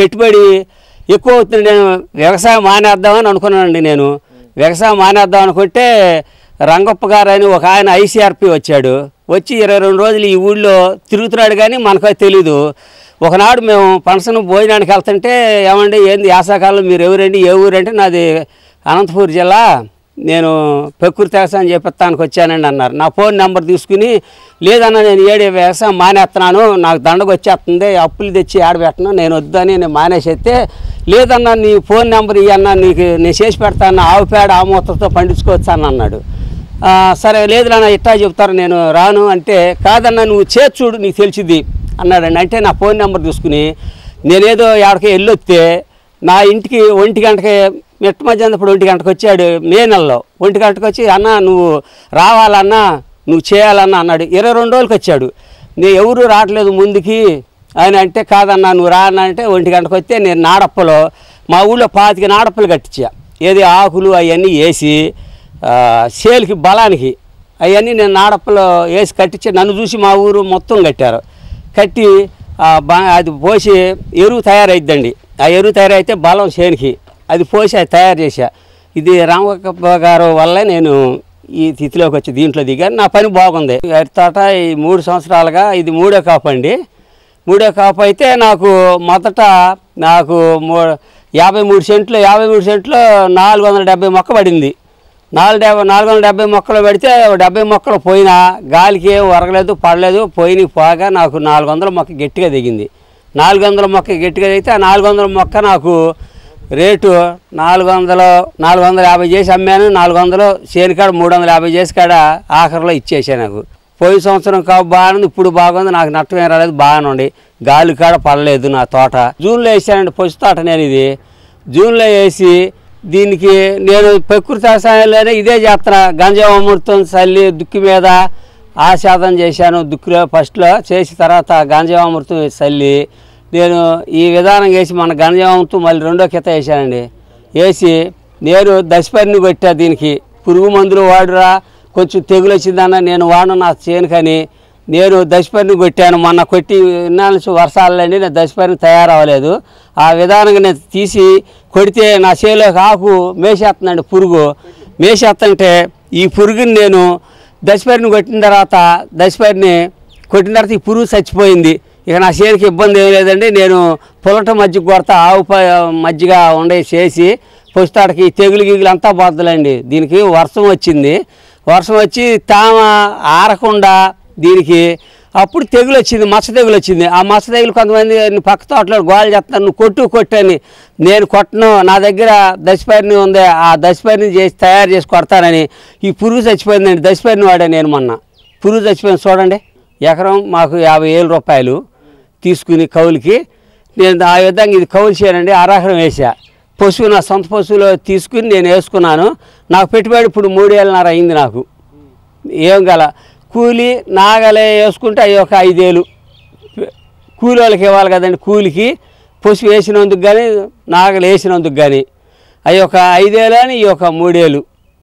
పెట్టుబడి ఎక్కువ అవుతుంది. నేను వ్యవసాయం మానేద్దామని అనుకున్నానండి. నేను వ్యవసాయం మానేద్దాం అనుకుంటే రంగప్ప గారు అని ఒక ఆయన ఐసీఆర్పి వచ్చాడు. వచ్చి 22 రోజులు ఈ ఊళ్ళో తిరుగుతున్నాడు, కానీ మనకు తెలీదు. ఒకనాడు మేము ఫంక్షన్ భోజనానికి వెళ్తుంటే, ఏమండి ఏంది యాసకాలం మీరు ఎవరండి, ఏ ఊరంటే నాది అనంతపూర్ జిల్లా, నేను ప్రకృతి వ్యవసాయం చేపిస్తానికి వచ్చానండి అన్నారు. నా ఫోన్ నెంబర్ తీసుకుని, లేదన్నా నేను వ్యవసాయం మానేస్తున్నాను, నాకు దండకు వచ్చేస్తుంది, అప్పులు తెచ్చి ఆడబెట్టను, నేను వద్దని నేను మానేసేస్తే, లేదన్నా నీ ఫోన్ నెంబర్ ఇవన్నా నీకు నేను చేసి పెడతాను, ఆవు పేడ ఆమూతతో పండించుకోవచ్చు అని అన్నాడు. సరే లేదులన్నా ఇట్టా చెప్తారు, నేను రాను అంటే, కాదన్నా నువ్వు చేసి చూడు నీకు తెలిసిద్ది అన్నాడండి. అంటే నా ఫోన్ నెంబర్ తీసుకుని నేనేదో ఎక్కడికి వెళ్ళొస్తే నా ఇంటికి 1 గంటకి మెట్ట మధ్యాహ్నం ఇప్పుడు 1 గంటకు వచ్చాడు. మే నెలలో 1 గంటకు వచ్చి, అన్న నువ్వు రావాలన్నా నువ్వు చేయాలన్నా అన్నాడు. 22 రోజులకి వచ్చాడు. నేను ఎవరు రావట్లేదు ముందుకి ఆయన అంటే, కాదన్నా నువ్వు రా అన్న అంటే 1 గంటకు వస్తే నేను నాడప్పలో మా ఊళ్ళో 25 నాడప్పలు కట్టించా. ఏది ఆకులు అవన్నీ వేసి సేలుకి బలానికి అవన్నీ నేను నాడప్పలో వేసి కట్టించి, నన్ను చూసి మా ఊరు మొత్తం కట్టారు. కట్టి అది పోసి ఎరువు తయారైద్దండి. ఆ ఎరువు తయారైతే బలం చేనికి అది పోసి అది తయారు చేశా. ఇది రామకప్ప గారు వల్లే నేను ఈ స్థితిలోకి వచ్చి దీంట్లో దిగాను. నా పని బాగుంది. అరటి తోట ఈ 3 సంవత్సరాలుగా ఇది 3వ కాపు అండి. 3వ కాపు అయితే నాకు మొదట నాకు 53 సెంట్లు 470 మొక్క పడింది. 470 మొక్కలు పెడితే 70 మొక్కలు పోయినా గాలికి ఏం వరగలేదు, పడలేదు. పోగా నాకు 400 మొక్క గట్టిగా దిగింది. 400 మొక్క గట్టిగా దిగితే ఆ 400 మొక్క నాకు రేటు 450 చేసి అమ్మాను. 400 చేనికాడ 350 చేసి కాడ ఆఖరిలో ఇచ్చేసాను. నాకు పోయిన సంవత్సరం కాపు బాగుంది, ఇప్పుడు బాగుంది, నాకు నష్టం ఏం రాలేదు, బాగానే ఉండి. గాలి కాడ పడలేదు నా తోట. జూన్లో వేసానండి పసుపు తోట. నేను ఇది జూన్లో వేసి దీనికి నేను ప్రకృతి వ్యవసాయంలోనే ఇదే చేస్తున్నా. గంజాయి అమృతం చల్లి దుక్కి మీద ఆశాదం చేశాను. దుక్కిలో ఫస్ట్లో చేసి తర్వాత గంజాయి అమృతం చల్లి నేను ఈ విధానం వేసి మన గంజాయి అమృతం మళ్ళీ 2వ కిత వేసానండి. వేసి నేను దశపరిని కొట్టా. దీనికి పురుగు మందులు వాడురా, కొంచెం తెగులు వచ్చిందన్న నేను వాడను నా చేనుకని నేను దశపరిని కొట్టాను. మొన్న కొట్టి ఇన్నాళ్ళు వర్షాలండి నేను దశపరిని తయారవ్వలేదు. ఆ విధానంగా నేను తీసి కొడితే నా చేలోకి ఆకు మేసేస్తుందండి. పురుగు మేసేస్తుంటే ఈ పురుగుని నేను దశపరిని కొట్టిన తర్వాత ఈ పురుగు చచ్చిపోయింది. ఇక నా చేనుకి ఇబ్బంది ఏం లేదండి. నేను పొలట మజ్జిగ కొడతా, ఆవు మజ్జిగ ఉండే చేసి పొస్తాడికి తెగులు గిగులు అంతా పోతుందండి. దీనికి వర్షం వచ్చింది. వర్షం వచ్చి తామ ఆరకుండా దీనికి అప్పుడు తెగులు వచ్చింది, మచ్చ తెగులు వచ్చింది. ఆ మచ్చ తెగులు కొంతమంది పక్క తోటలో గోలు చేస్తాను, నువ్వు కొట్టని. నేను కొట్టను, నా దగ్గర దశపరిని ఉంది, ఆ దశపరిని తయారు చేసి కొడతానని ఈ పురుగు చచ్చిపోయిందండి. దశపరిని వాడా నేను మొన్న. పురుగు చచ్చిపోయింది చూడండి. ఎకరం మాకు 50,000 రూపాయలు తీసుకుని కౌలుకి నేను ఆ విధంగా ఇది కౌలు చేయనండి. అరాహరం వేసా. పశువు నా సొంత పశువులో తీసుకుని నేను వేసుకున్నాను. నాకు పెట్టుబడి ఇప్పుడు 3,500 అయింది. నాకు ఏం గల కూలి నాగలే వేసుకుంటే అవి ఒక 5,000 కూలి వాళ్ళకి ఇవ్వాలి కదండి. కూలికి పశువు వేసినందుకు కానీ నాగలు వేసినందుకు కానీ అవి ఒక 5,000 అని ఈ ఒక 3,000.